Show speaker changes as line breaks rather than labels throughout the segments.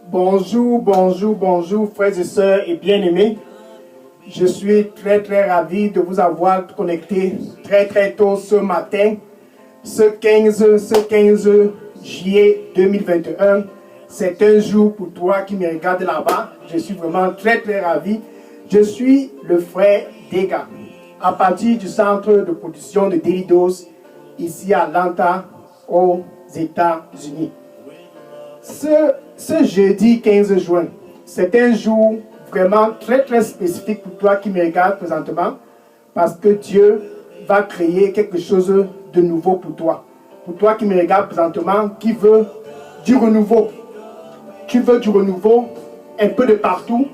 Bonjour, bonjour, bonjour, frères et sœurs et bien-aimés. Je suis très ravi de vous avoir connecté très tôt ce matin, ce 15 juillet 2021. C'est un jour pour toi qui me regarde là-bas. Je suis vraiment très ravi. Je suis le frère Dega, à partir du centre de production de Daily Dose, ici à Atlanta, aux États-Unis. Ce jeudi 15 juin, c'est un jour vraiment très spécifique pour toi qui me regarde présentement, parce que Dieu va créer quelque chose de nouveau pour toi. Pour toi qui me regarde présentement, qui veut du renouveau. Tu veux du renouveau un peu de partout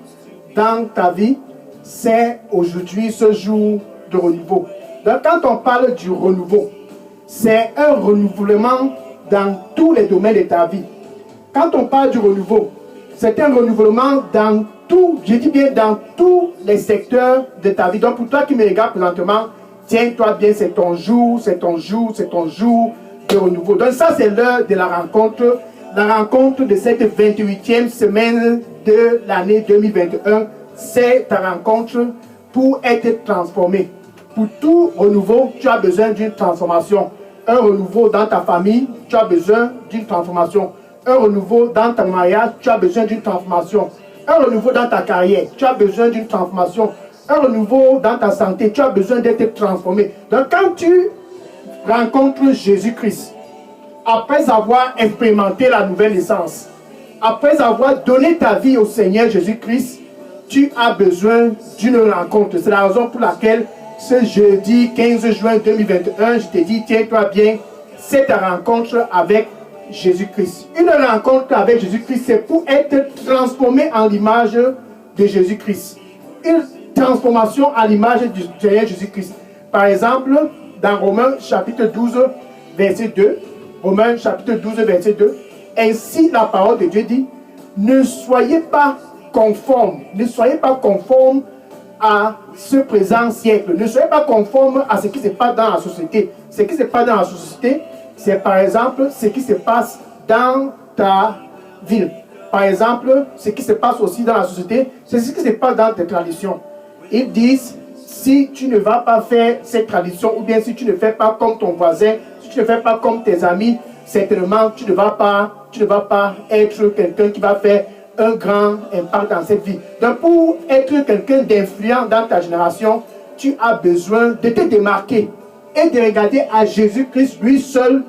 dans ta vie, c'est aujourd'hui ce jour de renouveau. Donc quand on parle du renouveau, c'est un renouvellement dans tous les domaines de ta vie. Quand on parle du renouveau, c'est un renouvellement dans tout, je dis bien dans tous les secteurs de ta vie. Donc pour toi qui me regarde présentement, tiens-toi bien, c'est ton jour de renouveau. Donc ça c'est l'heure de la rencontre de cette 28e semaine de l'année 2021. C'est ta rencontre pour être transformé. Pour tout renouveau, tu as besoin d'une transformation. Un renouveau dans ta famille, tu as besoin d'une transformation. Un renouveau dans ton mariage, tu as besoin d'une transformation. Un renouveau dans ta carrière, tu as besoin d'une transformation. Un renouveau dans ta santé, tu as besoin d'être transformé. Donc quand tu rencontres Jésus-Christ, après avoir expérimenté la nouvelle naissance, après avoir donné ta vie au Seigneur Jésus-Christ, tu as besoin d'une rencontre. C'est la raison pour laquelle ce jeudi 15 juin 2021, je te dis, tiens-toi bien, c'est ta rencontre avec Jésus-Christ. Une rencontre avec Jésus-Christ, c'est pour être transformé en l'image de Jésus-Christ. Une transformation à l'image du Seigneur Jésus-Christ. Par exemple, dans Romains chapitre 12, verset 2, Romains chapitre 12, verset 2, ainsi la parole de Dieu dit, ne soyez pas conformes à ce présent siècle. Ne soyez pas conformes à ce qui se passe dans la société. Ce qui se passe dans la société, c'est par exemple ce qui se passe dans ta ville. Par exemple, ce qui se passe aussi dans la société, c'est ce qui se passe dans tes traditions. Ils disent, si tu ne vas pas faire cette tradition, ou bien si tu ne fais pas comme ton voisin, si tu ne fais pas comme tes amis, certainement tu ne vas pas être quelqu'un qui va faire un grand impact dans cette vie. Donc pour être quelqu'un d'influent dans ta génération, tu as besoin de te démarquer et de regarder à Jésus-Christ, lui seul,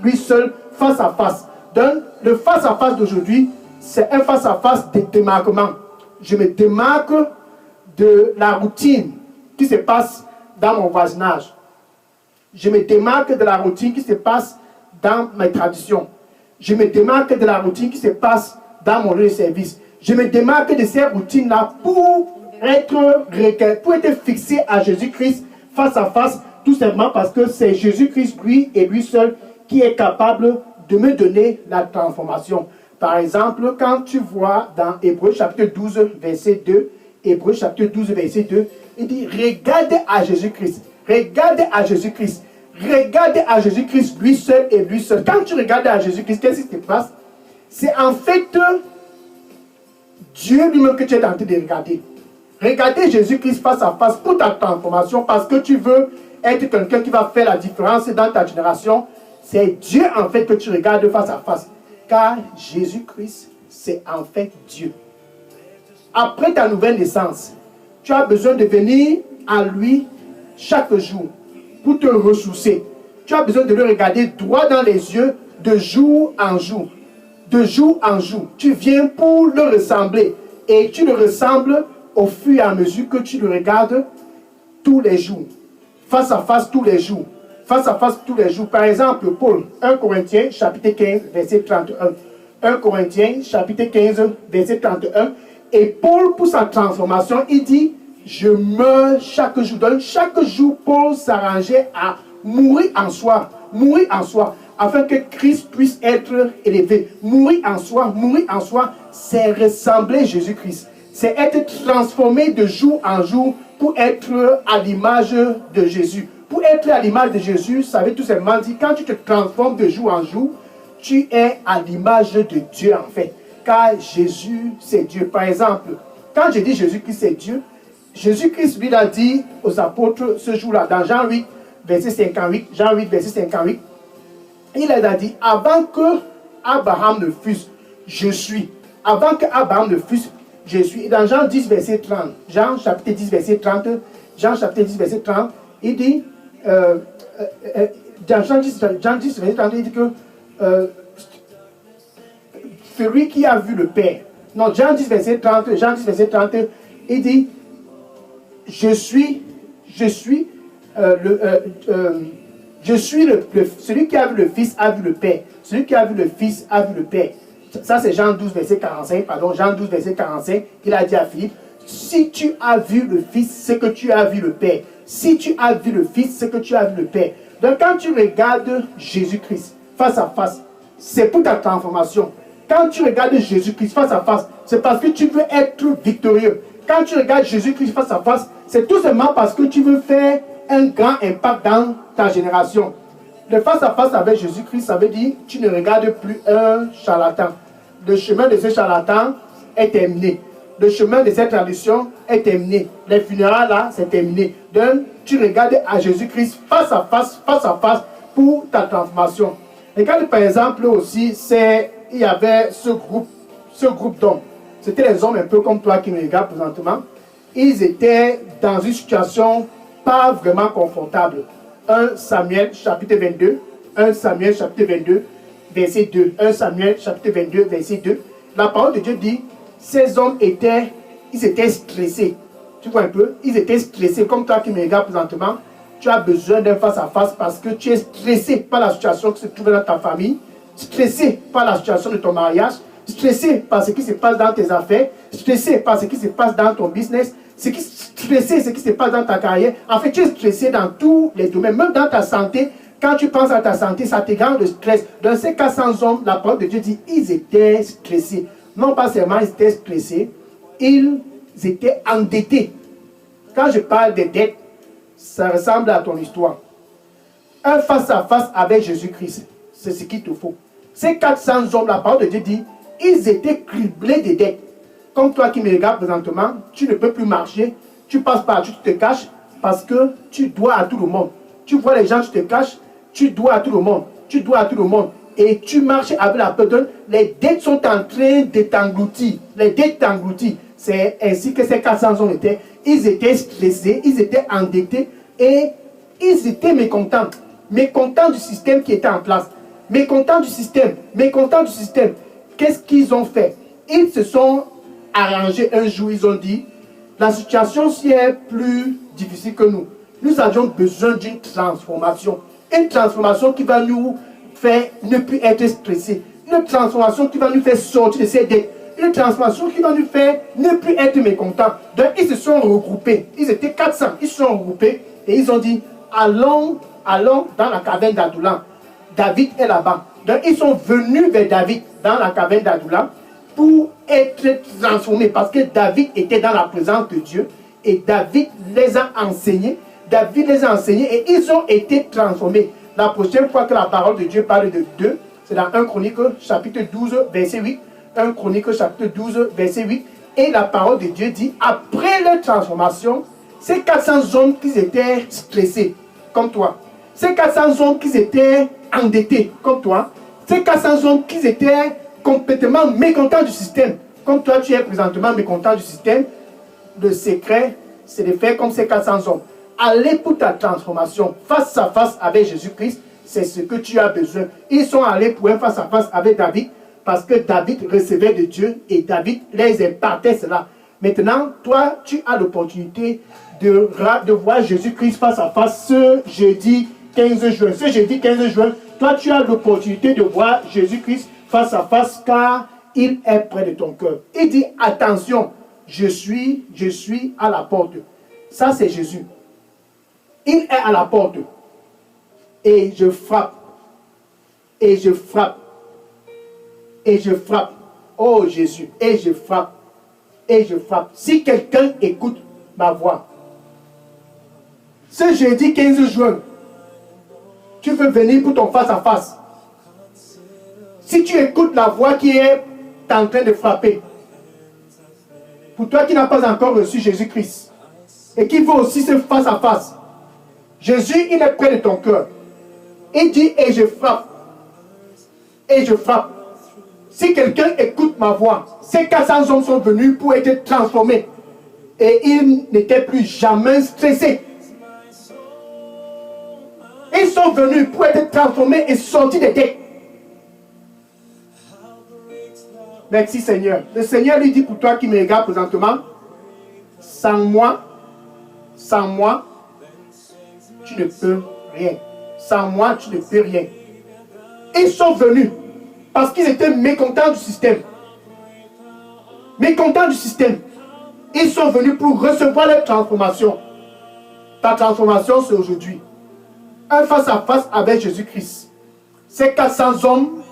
face à face. Donc, le face à face d'aujourd'hui, c'est un face à face de démarquement. Je me démarque de la routine qui se passe dans mon voisinage. Je me démarque de la routine qui se passe dans mes traditions. Je me démarque de la routine qui se passe dans mon lieu de service. Je me démarque de ces routines-là pour être fixé à Jésus-Christ face à face, tout simplement parce que c'est Jésus-Christ, lui et lui seul, qui est capable de me donner la transformation. Par exemple, quand tu vois dans Hébreux chapitre 12, verset 2, Hébreux chapitre 12, verset 2, il dit, regarde à Jésus-Christ, lui seul et lui seul. Quand tu regardes à Jésus-Christ, qu'est-ce qui se passe? C'est en fait Dieu lui-même que tu es en train de regarder. Regardez Jésus-Christ face à face pour ta transformation, parce que tu veux être quelqu'un qui va faire la différence dans ta génération. C'est Dieu en fait que tu regardes face à face. Car Jésus-Christ, c'est en fait Dieu. Après ta nouvelle naissance, tu as besoin de venir à lui chaque jour pour te ressourcer. Tu as besoin de le regarder droit dans les yeux de jour en jour. De jour en jour. Tu viens pour le ressembler. Et tu le ressembles au fur et à mesure que tu le regardes tous les jours. Face à face tous les jours. Face à face tous les jours. Par exemple, Paul, 1 Corinthiens, chapitre 15, verset 31. 1 Corinthiens, chapitre 15, verset 31. Et Paul, pour sa transformation, il dit, je meurs chaque jour. Donc, chaque jour, Paul s'arrangeait à mourir en soi, afin que Christ puisse être élevé. Mourir en soi, c'est ressembler Jésus-Christ. C'est être transformé de jour en jour pour être à l'image de Jésus. Pour être à l'image de Jésus, ça veut tout simplement dire, quand tu te transformes de jour en jour, tu es à l'image de Dieu en fait. car Jésus, c'est Dieu. Par exemple, quand je dis Jésus-Christ, c'est Dieu, Jésus-Christ lui a dit aux apôtres ce jour-là, dans Jean 8, verset 58, Jean 8, verset 58, il leur a dit, avant que Abraham ne fût, je suis. Avant que Abraham ne fût, je suis. Et dans Jean 10, verset 30, Jean chapitre 10, verset 30, Jean chapitre 10, verset 30, il dit, dans Jean 10, verset 30, il dit que celui qui a vu le Père, non, Jean 10, verset 30, il dit, celui qui a vu le Fils a vu le Père. Celui qui a vu le Fils a vu le Père. Ça, c'est Jean 12, verset 45. Pardon, Jean 12, verset 45. Il a dit à Philippe, si tu as vu le Fils, c'est que tu as vu le Père. Si tu as vu le Fils, c'est que tu as vu le Père. Donc, quand tu regardes Jésus-Christ face à face, c'est pour ta transformation. Quand tu regardes Jésus-Christ face à face, c'est parce que tu veux être victorieux. Quand tu regardes Jésus-Christ face à face, c'est tout simplement parce que tu veux faire un grand impact dans ta génération. Le face-à-face avec Jésus-Christ, ça veut dire que tu ne regardes plus un charlatan. Le chemin de ce charlatan est terminé. Le chemin de cette tradition est terminé. Les funérailles là, c'est terminé. Donc, tu regardes à Jésus-Christ face à face pour ta transformation. Regarde par exemple aussi, il y avait ce groupe d'hommes. C'était les hommes un peu comme toi qui me regardent présentement. Ils étaient dans une situation pas vraiment confortable. 1 Samuel chapitre 22, 1 Samuel chapitre 22, verset 2. 1 Samuel chapitre 22, verset 2. La parole de Dieu dit, ces hommes étaient stressés. Tu vois un peu? Ils étaient stressés. Comme toi qui me regardes présentement, tu as besoin d'un face-à-face parce que tu es stressé par la situation qui se trouve dans ta famille, stressé par la situation de ton mariage, stressé par ce qui se passe dans tes affaires, stressé par ce qui se passe dans ton business, stressé ce qui se passe dans ta carrière. En fait, tu es stressé dans tous les domaines, même dans ta santé. Quand tu penses à ta santé, ça te garde le stress. Dans ces 400 hommes, la parole de Dieu dit, ils étaient stressés. Non pas seulement ils étaient stressés, ils étaient endettés. Quand je parle des dettes, ça ressemble à ton histoire. Un face-à-face avec Jésus-Christ, c'est ce qu'il te faut. Ces 400 hommes, la parole de Dieu dit, ils étaient criblés de dettes. Comme toi qui me regardes présentement, tu ne peux plus marcher, tu passes par, tu te caches parce que tu dois à tout le monde. Tu vois les gens, tu te caches, tu dois à tout le monde, tu dois à tout le monde. Et tu marches avec la peur. Les dettes sont en train de t'engloutir. Les dettes t'engloutissent. C'est ainsi que ces 400 hommes étaient. Ils étaient stressés, ils étaient endettés et ils étaient mécontents. Mécontents du système qui était en place. Mécontents du système. Mécontents du système. Qu'est-ce qu'ils ont fait? Ils se sont arrangés un jour, ils ont dit, la situation si est plus difficile que nous. Nous avions besoin d'une transformation. Une transformation qui va nous faire ne plus être stressés. Une transformation qui va nous faire sortir de ces dettes. Une transformation qui va nous faire ne plus être mécontents. Donc ils se sont regroupés. Ils étaient 400. Ils se sont regroupés et ils ont dit, allons dans la caverne d'Adullam. David est là-bas. Donc ils sont venus vers David dans la caverne d'Adullam pour être transformés parce que David était dans la présence de Dieu et David les a enseignés. David les a enseignés et ils ont été transformés. La prochaine fois que la parole de Dieu parle de deux, c'est dans 1 Chronique chapitre 12 verset 8. 1 Chronique chapitre 12 verset 8. Et la parole de Dieu dit, après leur transformation, ces 400 hommes qui étaient stressés, comme toi, ces 400 hommes qui étaient endettés, comme toi, ces 400 hommes qui étaient complètement mécontents du système, comme toi tu es présentement mécontent du système, le secret, c'est de faire comme ces 400 hommes. Aller pour ta transformation face à face avec Jésus-Christ, c'est ce que tu as besoin. Ils sont allés pour un face à face avec David, parce que David recevait de Dieu et David les impartait cela. Maintenant, toi, tu as l'opportunité de voir Jésus-Christ face à face ce jeudi 15 juin. Ce jeudi 15 juin, toi, tu as l'opportunité de voir Jésus-Christ face à face car il est près de ton cœur. Il dit, attention, je suis à la porte. Ça, c'est Jésus. Il est à la porte. Et je frappe. Et je frappe. Et je frappe. Oh Jésus. Et je frappe. Et je frappe. Si quelqu'un écoute ma voix, ce jeudi 15 juin, tu veux venir pour ton face-à-face. Si tu écoutes la voix qui est en train de frapper. Pour toi qui n'as pas encore reçu Jésus-Christ et qui veut aussi se face à face, Jésus, il est près de ton cœur. Il dit, et je frappe. Et je frappe. Si quelqu'un écoute ma voix, ces 400 hommes sont venus pour être transformés. Et ils n'étaient plus jamais stressés. Ils sont venus pour être transformés et sortis des têtes. Merci Seigneur. Le Seigneur lui dit pour toi qui me regarde présentement, sans moi, tu ne peux rien. Sans moi, tu ne peux rien. Ils sont venus parce qu'ils étaient mécontents du système. Mécontents du système. Ils sont venus pour recevoir leur transformation. Ta transformation, c'est aujourd'hui. Un face à face avec Jésus-Christ. Ces 400 hommes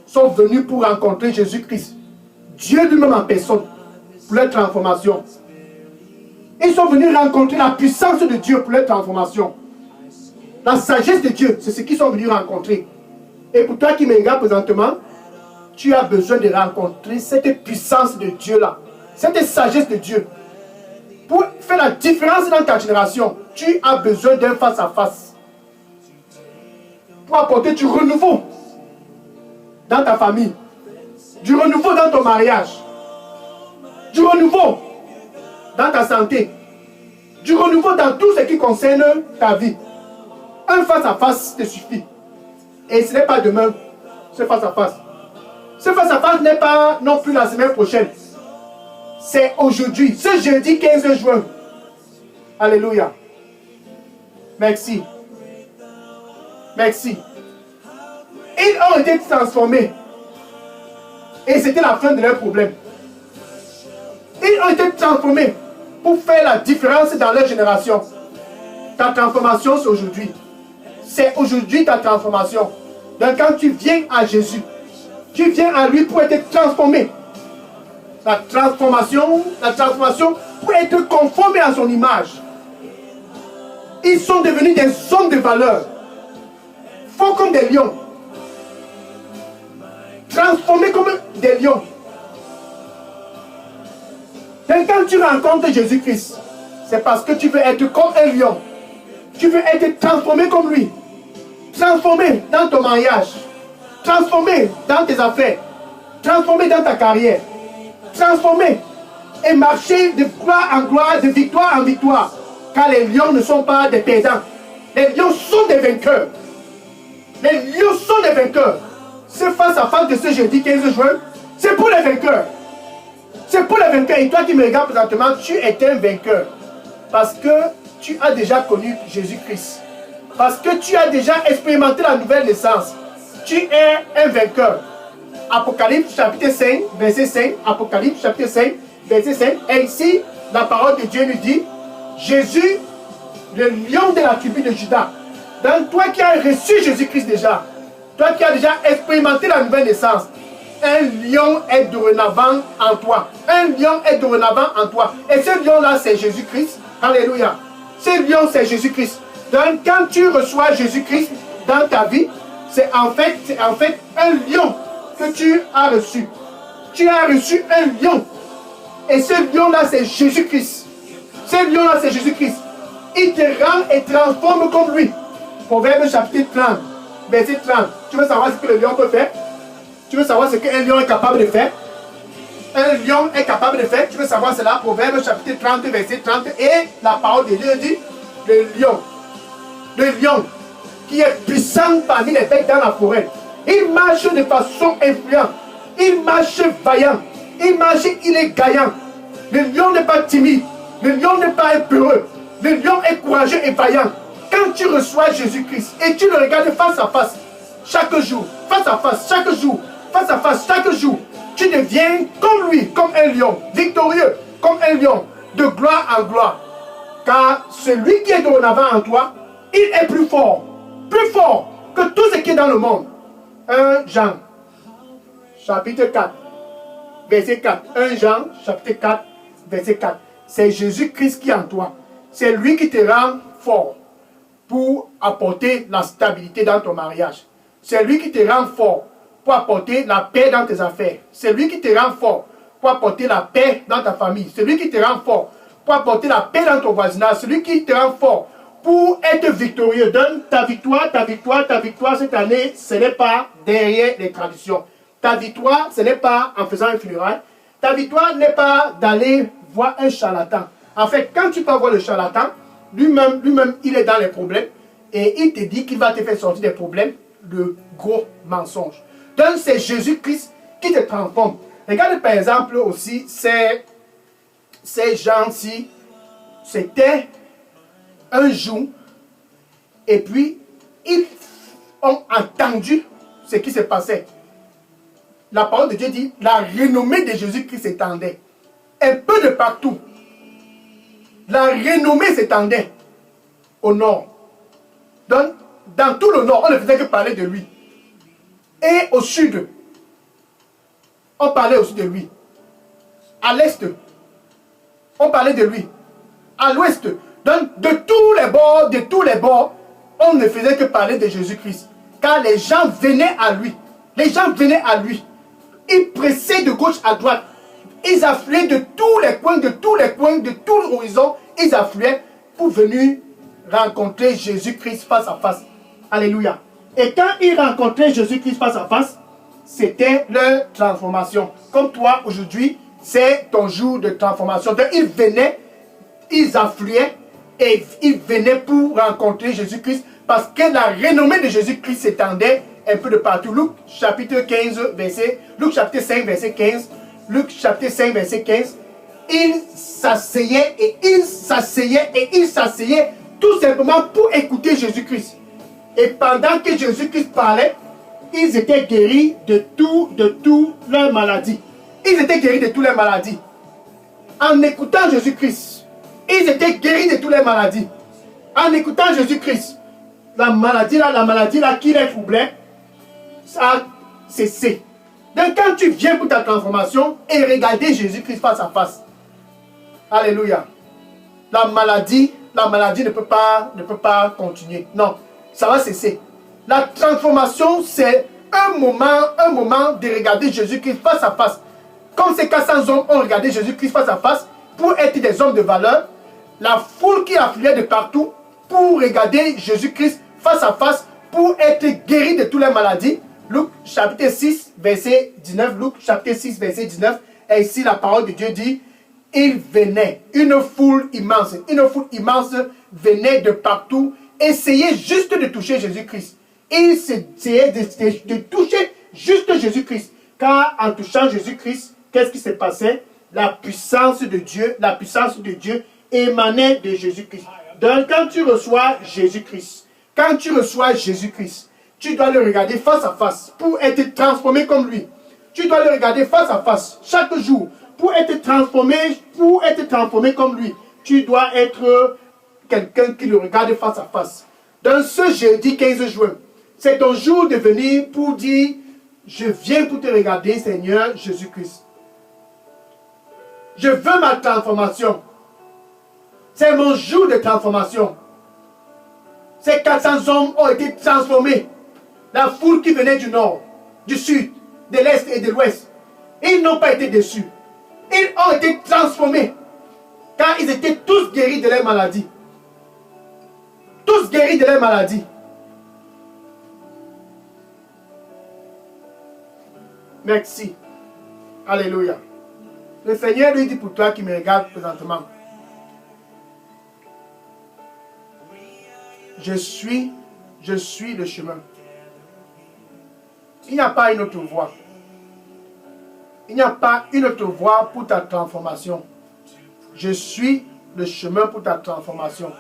sont venus pour rencontrer Jésus-Christ. Dieu lui-même en personne pour leur transformation. Ils sont venus rencontrer la puissance de Dieu pour leur transformation. La sagesse de Dieu, c'est ce qu'ils sont venus rencontrer. Et pour toi qui me regardes présentement, tu as besoin de rencontrer cette puissance de Dieu-là. Cette sagesse de Dieu. Pour faire la différence dans ta génération, tu as besoin d'un face-à-face. Pour apporter du renouveau dans ta famille. Du renouveau dans ton mariage. Du renouveau dans ta santé. Du renouveau dans tout ce qui concerne ta vie. Un face-à-face te suffit. Et ce n'est pas demain, ce face-à-face. Ce face-à-face n'est pas non plus la semaine prochaine. C'est aujourd'hui, ce jeudi 15 juin. Alléluia. Merci. Merci. Ils ont été transformés. Et c'était la fin de leur problème. Ils ont été transformés pour faire la différence dans leur génération. Ta transformation, c'est aujourd'hui. C'est aujourd'hui ta transformation. Donc quand tu viens à Jésus, tu viens à lui pour être transformé. La transformation pour être conformé à son image. Ils sont devenus des hommes de valeur. Forts comme des lions. Transformés comme des lions. Donc quand tu rencontres Jésus-Christ, c'est parce que tu veux être comme un lion. Tu veux être transformé comme lui. Transformé dans ton mariage. Transformé dans tes affaires. Transformé dans ta carrière. Transformé et marcher de gloire en gloire, de victoire en victoire. Car les lions ne sont pas des perdants. Les lions sont des vainqueurs. Les lions sont des vainqueurs. Ce face-à-face de ce jeudi 15 juin, c'est pour les vainqueurs. C'est pour les vainqueurs. Et toi qui me regardes présentement, tu es un vainqueur. Parce que tu as déjà connu Jésus-Christ. Parce que tu as déjà expérimenté la nouvelle naissance. Tu es un vainqueur. Apocalypse chapitre 5, verset 5. Apocalypse chapitre 5, verset 5. Et ici, la parole de Dieu nous dit, Jésus, le lion de la tribu de Juda. Donc toi qui as reçu Jésus-Christ déjà, toi qui as déjà expérimenté la nouvelle naissance, un lion est dorénavant en toi. Un lion est dorénavant en toi. Et ce lion-là, c'est Jésus-Christ. Alléluia. Ce lion, c'est Jésus-Christ. Donc quand tu reçois Jésus-Christ dans ta vie, c'est en fait un lion que tu as reçu. Tu as reçu un lion. Et ce lion-là, c'est Jésus-Christ. Ce lion-là, c'est Jésus-Christ. Il te rend et transforme comme lui. Proverbe chapitre 30, verset 30. Tu veux savoir ce que le lion peut faire? Tu veux savoir ce qu'un lion est capable de faire? Un lion est capable de faire. Tu veux savoir cela? Proverbe chapitre 30, verset 30. Et la parole de Dieu dit, le lion qui est puissant parmi les bêtes dans la forêt. Il marche de façon influente. Il marche vaillant. Il marche, il est gaillant. Le lion n'est pas timide. Le lion n'est pas peureux. Le lion est courageux et vaillant. Quand tu reçois Jésus-Christ et tu le regardes face à face, chaque jour, face à face, chaque jour, face à face, chaque jour, tu deviens comme lui, comme un lion, victorieux, comme un lion, de gloire en gloire. Car celui qui est dorénavant en toi, il est plus fort que tout ce qui est dans le monde. 1 Jean, chapitre 4, verset 4. 1 Jean, chapitre 4, verset 4. C'est Jésus-Christ qui est en toi. C'est lui qui te rend fort pour apporter la stabilité dans ton mariage. C'est lui qui te rend fort pour apporter la paix dans tes affaires. C'est lui qui te rend fort pour apporter la paix dans ta famille. C'est lui qui te rend fort pour apporter la paix dans ton voisinage. C'est lui qui te rend fort pour être victorieux. Donne ta victoire cette année, ce n'est pas derrière les traditions. Ta victoire, ce n'est pas en faisant un funérail. Ta victoire n'est pas d'aller voir un charlatan. En fait, quand tu vas voir le charlatan, lui-même, il est dans les problèmes et il te dit qu'il va te faire sortir des problèmes. Le gros mensonge. Donc, c'est Jésus-Christ qui te transforme. Regarde par exemple aussi ces gens-ci. C'était un jour et puis ils ont entendu ce qui se passait. La parole de Dieu dit, la renommée de Jésus-Christ s'étendait un peu de partout. La renommée s'étendait au nord. Donc, dans tout le nord, on ne faisait que parler de lui. Et au sud, on parlait aussi de lui. À l'est, on parlait de lui. À l'ouest, donc de tous les bords, on ne faisait que parler de Jésus-Christ. Car les gens venaient à lui. Les gens venaient à lui. Ils pressaient de gauche à droite. Ils affluaient de tous les coins, de tout l'horizon. Ils affluaient pour venir rencontrer Jésus-Christ face à face. Alléluia. Et quand ils rencontraient Jésus-Christ face à face, c'était leur transformation. Comme toi, aujourd'hui, c'est ton jour de transformation. Donc, ils venaient, ils affluaient et ils venaient pour rencontrer Jésus-Christ parce que la renommée de Jésus-Christ s'étendait un peu de partout. Luc chapitre 15, Luc chapitre 5, verset 15. Luc chapitre 5, verset 15. Ils s'asseyaient et ils s'asseyaient et ils s'asseyaient tout simplement pour écouter Jésus-Christ. Et pendant que Jésus-Christ parlait, ils étaient guéris de toutes leurs maladies. Ils étaient guéris de toutes les maladies. En écoutant Jésus-Christ, ils étaient guéris de toutes les maladies. En écoutant Jésus-Christ, la maladie là qui les troublait, ça a cessé. Donc quand tu viens pour ta transformation et regarder Jésus-Christ face à face, alléluia, la maladie ne peut pas continuer. Non, ça va cesser. La transformation, c'est un moment de regarder Jésus-Christ face à face. Comme ces 400 hommes ont regardé Jésus-Christ face à face pour être des hommes de valeur, la foule qui affluait de partout pour regarder Jésus-Christ face à face pour être guéri de toutes les maladies. Luc chapitre 6, verset 19. Luc chapitre 6, verset 19. Et ici, la parole de Dieu dit, il venait, une foule immense venait de partout, essayait juste de toucher Jésus-Christ. Il essayait de toucher juste Jésus-Christ. Car en touchant Jésus-Christ, qu'est-ce qui se passait? La puissance de Dieu émanait de Jésus-Christ. Donc quand tu reçois Jésus-Christ, tu dois le regarder face à face pour être transformé comme lui. Tu dois le regarder face à face chaque jour pour être transformé comme lui. Tu dois être quelqu'un qui le regarde face à face. Dans ce jeudi 15 juin, c'est ton jour de venir pour dire, je viens pour te regarder, Seigneur Jésus-Christ. Je veux ma transformation. C'est mon jour de transformation. Ces 400 hommes ont été transformés. La foule qui venait du nord, du sud, de l'est et de l'ouest, ils n'ont pas été déçus. Ils ont été transformés. Car ils étaient tous guéris de leur maladie. Tous guéris de leur maladie. Merci. Alléluia. Le Seigneur lui dit pour toi qui me regarde présentement. Je suis le chemin. Il n'y a pas une autre voie. Il n'y a pas une autre voie pour ta transformation. Je suis le chemin pour ta transformation.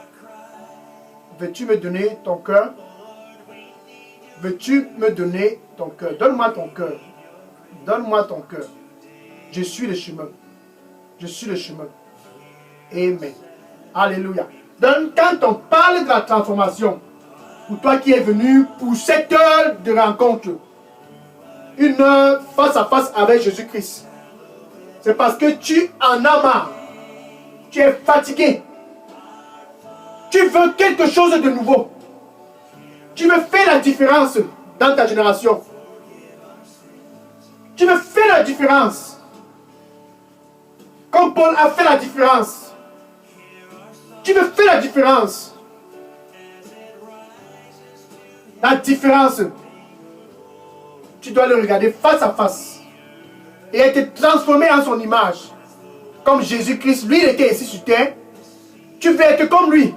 Veux-tu me donner ton cœur? Veux-tu me donner ton cœur? Donne-moi ton cœur. Donne-moi ton cœur. Je suis le chemin. Je suis le chemin. Amen. Alléluia. Donc, quand on parle de la transformation, pour toi qui es venu pour cette heure de rencontre, une heure face à face avec Jésus-Christ, c'est parce que tu en as marre. Tu es fatigué. Tu veux quelque chose de nouveau. Tu veux faire la différence dans ta génération. Tu veux faire la différence. Comme Paul a fait la différence. Tu veux faire la différence. La différence. Tu dois le regarder face à face. Et être transformé en son image. Comme Jésus-Christ, lui, il était ici sur terre. Tu veux être comme lui.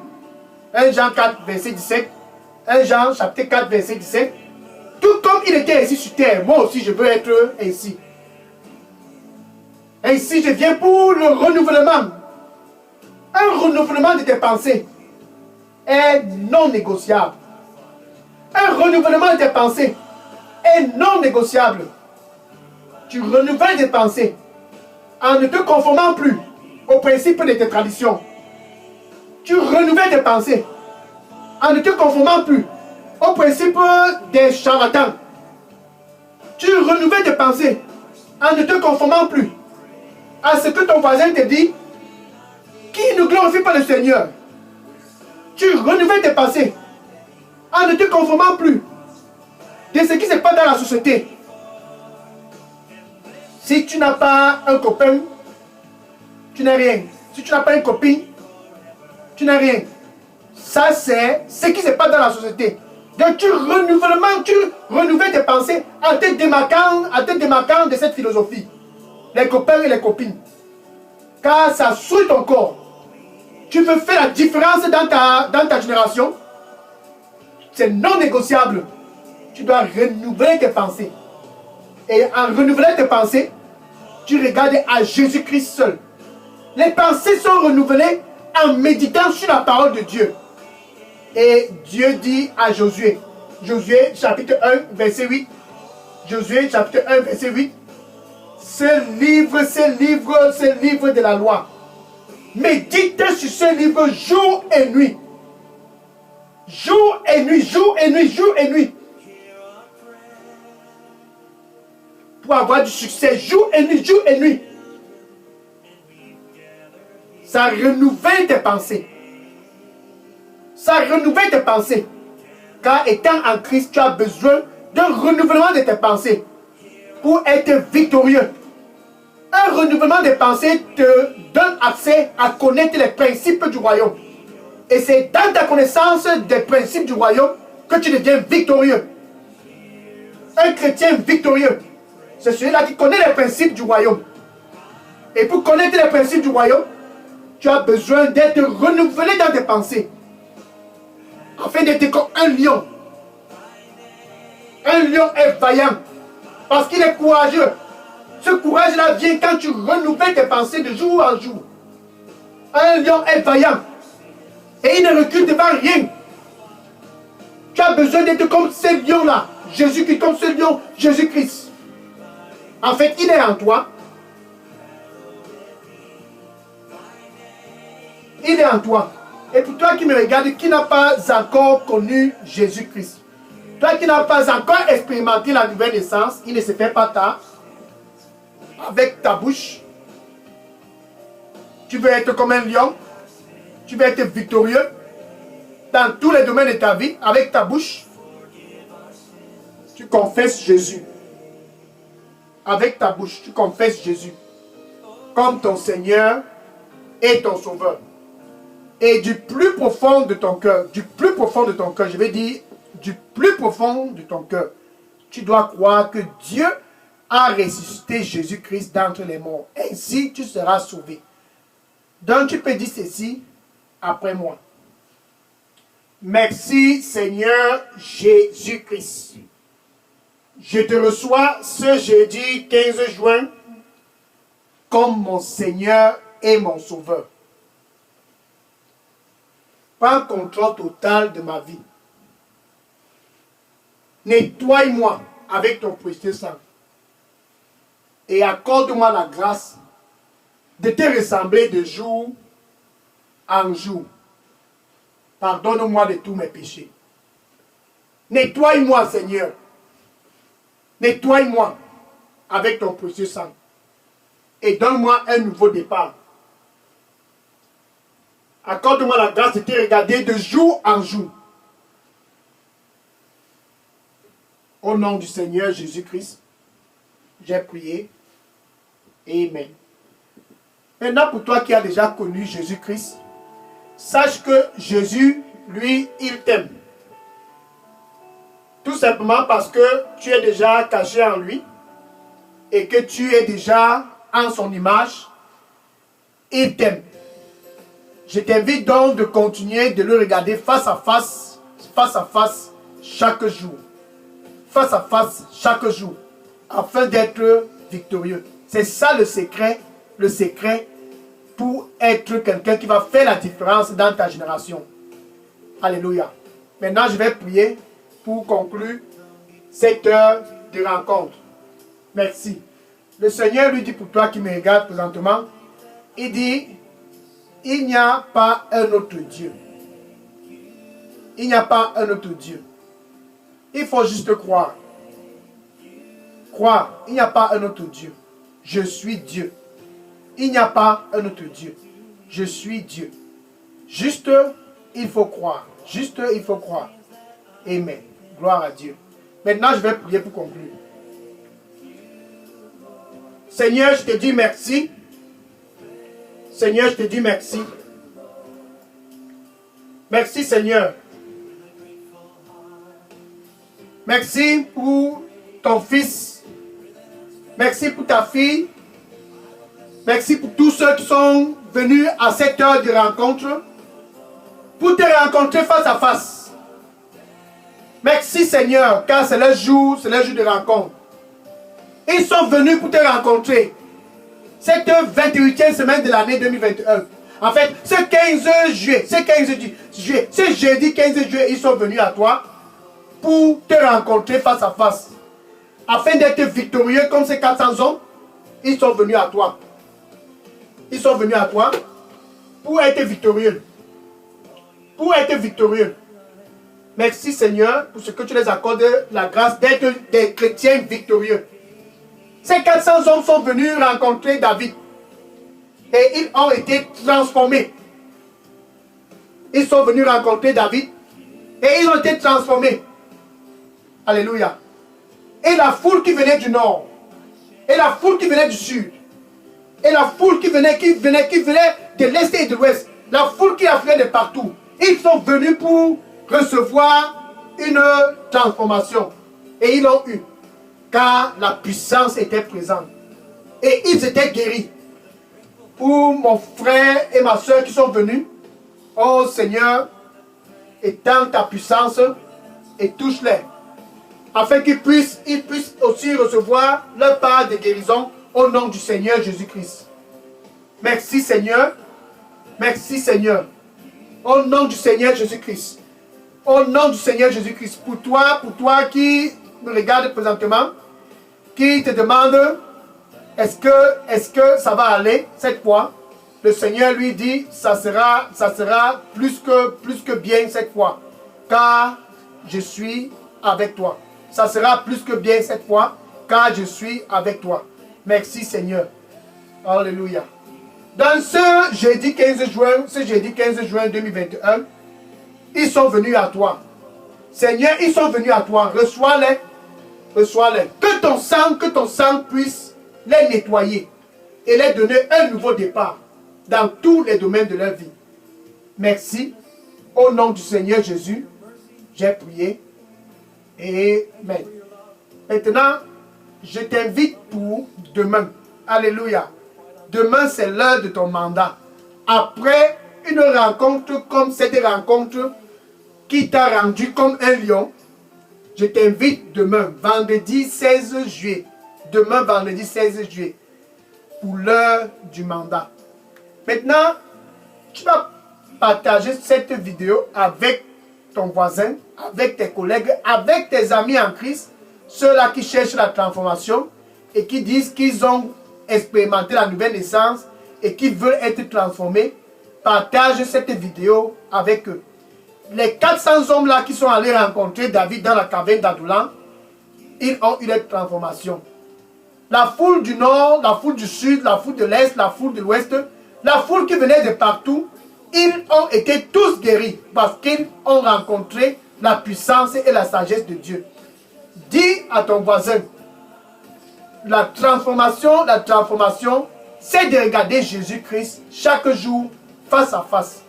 1 Jean 4, verset 17. 1 Jean chapitre 4, verset 17. Tout comme il était ici sur terre, moi aussi je veux être ainsi. Ainsi, je viens pour le renouvellement. Un renouvellement de tes pensées est non négociable. Un renouvellement de tes pensées est non négociable. Tu renouvelles tes pensées en ne te conformant plus aux principes de tes traditions. Tu renouvelles tes pensées en ne te conformant plus aux principes des charlatans. Tu renouvelles tes pensées en ne te conformant plus à ce que ton voisin te dit qui ne glorifie pas le Seigneur. Tu renouvelles tes pensées en ne te conformant plus de ce qui se passe dans la société. Si tu n'as pas un copain, tu n'as rien. Si tu n'as pas une copine, tu n'as rien. Ça, c'est ce qui se passe dans la société. Donc, tu renouvelles tes pensées en te démarquant de cette philosophie. Les copains et les copines. Car ça souille ton corps. Tu veux faire la différence dans ta génération. C'est non négociable. Tu dois renouveler tes pensées. Et en renouvelant tes pensées, tu regardes à Jésus-Christ seul. Les pensées sont renouvelées en méditant sur la parole de Dieu. Et Dieu dit à Josué, Josué chapitre 1, verset 8, Josué chapitre 1, verset 8, ce livre de la loi, médite sur ce livre jour et nuit. Jour et nuit, jour et nuit, jour et nuit. Pour avoir du succès, jour et nuit, jour et nuit. Ça renouvelle tes pensées. Ça renouvelle tes pensées. Car étant en Christ, tu as besoin d'un renouvellement de tes pensées pour être victorieux. Un renouvellement des pensées te donne accès à connaître les principes du royaume. Et c'est dans ta connaissance des principes du royaume que tu deviens victorieux. Un chrétien victorieux, c'est celui-là qui connaît les principes du royaume. Et pour connaître les principes du royaume, tu as besoin d'être renouvelé dans tes pensées. Afin d'être comme un lion. Un lion est vaillant parce qu'il est courageux. Ce courage-là vient quand tu renouvelles tes pensées de jour en jour. Un lion est vaillant. Et il ne recule devant rien. Tu as besoin d'être comme ce lion-là. Jésus-Christ, comme ce lion, Jésus-Christ. En fait, il est en toi. Il est en toi. Et pour toi qui me regarde, qui n'a pas encore connu Jésus-Christ, toi qui n'as pas encore expérimenté la nouvelle naissance, il ne se fait pas tard. Avec ta bouche, tu veux être comme un lion, tu veux être victorieux dans tous les domaines de ta vie. Avec ta bouche, tu confesses Jésus. Avec ta bouche, tu confesses Jésus comme ton Seigneur et ton Sauveur. Et du plus profond de ton cœur, je vais dire, du plus profond de ton cœur, tu dois croire que Dieu a ressuscité Jésus-Christ d'entre les morts. Ainsi, tu seras sauvé. Donc, tu peux dire ceci après moi. Merci, Seigneur Jésus-Christ. Je te reçois ce jeudi 15 juin comme mon Seigneur et mon Sauveur. Prends contrôle total de ma vie. Nettoie-moi avec ton précieux sang. Et accorde-moi la grâce de te ressembler de jour en jour. Pardonne-moi de tous mes péchés. Nettoie-moi, Seigneur. Nettoie-moi avec ton précieux sang. Et donne-moi un nouveau départ. Accorde-moi la grâce de te regarder de jour en jour. Au nom du Seigneur Jésus-Christ, J'ai prié. Amen. Maintenant, pour toi qui as déjà connu Jésus-Christ, sache que Jésus, lui, il t'aime. Tout simplement parce que tu es déjà caché en lui et que tu es déjà en son image, il t'aime. Je t'invite donc de continuer de le regarder face à face chaque jour. Face à face chaque jour, afin d'être victorieux. C'est ça le secret pour être quelqu'un qui va faire la différence dans ta génération. Alléluia. Maintenant, je vais prier pour conclure cette heure de rencontre. Merci. Le Seigneur lui dit pour toi qui me regarde présentement, il dit, il n'y a pas un autre Dieu. Il n'y a pas un autre Dieu. Il faut juste croire. Croire, il n'y a pas un autre Dieu. Je suis Dieu. Il n'y a pas un autre Dieu. Je suis Dieu. Juste, il faut croire. Juste, il faut croire. Amen. Gloire à Dieu. Maintenant, je vais prier pour conclure. Seigneur, je te dis merci. Seigneur, je te dis merci. Merci, Seigneur. Merci pour ton fils. Merci pour ta fille. Merci pour tous ceux qui sont venus à cette heure de rencontre pour te rencontrer face à face. Merci Seigneur, car c'est le jour de rencontre. Ils sont venus pour te rencontrer. Cette 28e semaine de l'année 2021. En fait, ce 15 juillet, ce jeudi 15 juillet, ils sont venus à toi pour te rencontrer face à face. Afin d'être victorieux comme ces 400 hommes, ils sont venus à toi. Ils sont venus à toi pour être victorieux. Pour être victorieux. Merci Seigneur pour ce que tu les accordes la grâce d'être des chrétiens victorieux. Ces 400 hommes sont venus rencontrer David. Et ils ont été transformés. Ils sont venus rencontrer David. Et ils ont été transformés. Alléluia. Et la foule qui venait du nord. Et la foule qui venait du sud. Et la foule qui venait de l'est et de l'ouest. La foule qui affluait de partout. Ils sont venus pour recevoir une transformation. Et ils l'ont eu. Car la puissance était présente. Et ils étaient guéris. Pour mon frère et ma soeur qui sont venus. Oh Seigneur, étends ta puissance et touche-les. Afin qu'ils puissent aussi recevoir leur part de guérison au nom du Seigneur Jésus-Christ. Merci Seigneur. Merci Seigneur. Au nom du Seigneur Jésus-Christ. Au nom du Seigneur Jésus-Christ. Pour toi qui me regarde présentement, qui te demande, est-ce que ça va aller cette fois? Le Seigneur lui dit, ça sera plus que bien cette fois. Car je suis avec toi. Ça sera plus que bien cette fois, car je suis avec toi. Merci Seigneur. Alléluia. Dans ce jeudi 15 juin 2021, ils sont venus à toi. Seigneur, ils sont venus à toi. Reçois-les. Reçois-les. Que ton sang puisse les nettoyer et les donner un nouveau départ dans tous les domaines de leur vie. Merci. Au nom du Seigneur Jésus, j'ai prié. Amen. Maintenant, je t'invite pour demain. Alléluia. Demain, c'est l'heure de ton mandat. Après une rencontre comme cette rencontre qui t'a rendu comme un lion, je t'invite demain, vendredi 16 juillet. Demain, vendredi 16 juillet, pour l'heure du mandat. Maintenant, tu vas partager cette vidéo avec ton voisin, avec tes collègues, avec tes amis en Christ, ceux-là qui cherchent la transformation et qui disent qu'ils ont expérimenté la nouvelle naissance et qui veulent être transformés. Partage cette vidéo avec eux. Les 400 hommes-là qui sont allés rencontrer David dans la caverne d'Adullam, ils ont eu leur transformation. La foule du nord, la foule du sud, la foule de l'est, la foule de l'ouest, la foule qui venait de partout, ils ont été tous guéris parce qu'ils ont rencontré la puissance et la sagesse de Dieu. Dis à ton voisin, la transformation, c'est de regarder Jésus-Christ chaque jour face à face.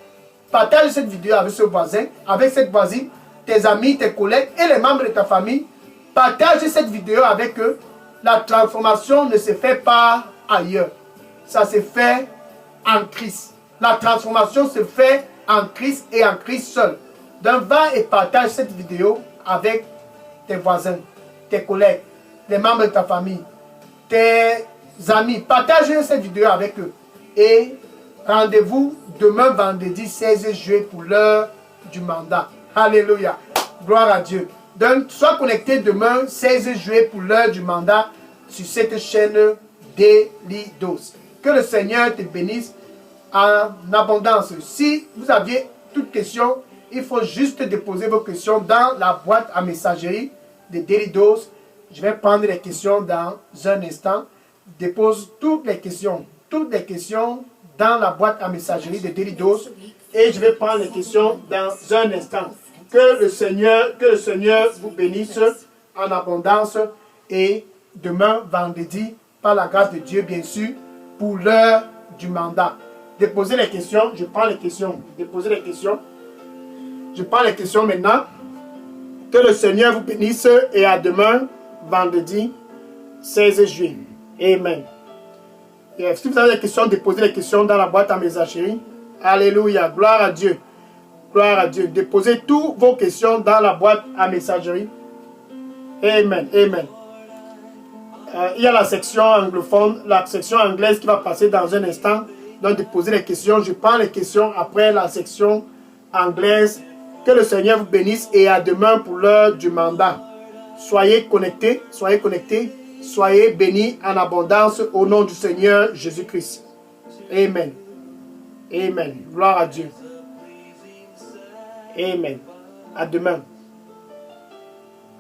Partage cette vidéo avec ce voisin, avec cette voisine, tes amis, tes collègues et les membres de ta famille. Partage cette vidéo avec eux. La transformation ne se fait pas ailleurs. Ça se fait en Christ. La transformation se fait en Christ et en Christ seul. Donc va et partage cette vidéo avec tes voisins, tes collègues, les membres de ta famille, tes amis. Partage cette vidéo avec eux. Et rendez-vous demain vendredi 16 juillet pour l'heure du mandat. Alléluia. Gloire à Dieu. Donc, sois connecté demain 16 juillet pour l'heure du mandat sur cette chaîne Delidos. Que le Seigneur te bénisse en abondance. Si vous aviez toute question, il faut juste déposer vos questions dans la boîte à messagerie de Delidos. Je vais prendre les questions dans un instant. Dépose toutes les questions dans la boîte à messagerie de Delidos et je vais prendre les questions dans un instant. Que le Seigneur vous bénisse en abondance et demain vendredi, par la grâce de Dieu bien sûr, pour l'heure du mandat. Déposez les questions, je prends les questions. Déposez les questions. Je prends les questions maintenant. Que le Seigneur vous bénisse et à demain vendredi 16 juillet. Amen. Et si vous avez des questions, déposez les questions dans la boîte à messagerie. Alléluia. Gloire à Dieu. Gloire à Dieu. Déposez toutes vos questions dans la boîte à messagerie. Amen. Amen. Il y a la section anglophone, la section anglaise qui va passer dans un instant. Donc déposez les questions. Je prends les questions après la section anglaise. Que le Seigneur vous bénisse et à demain pour l'heure du mandat. Soyez connectés. Soyez connectés. Soyez bénis en abondance au nom du Seigneur Jésus-Christ. Amen. Amen. Gloire à Dieu. Amen. À demain.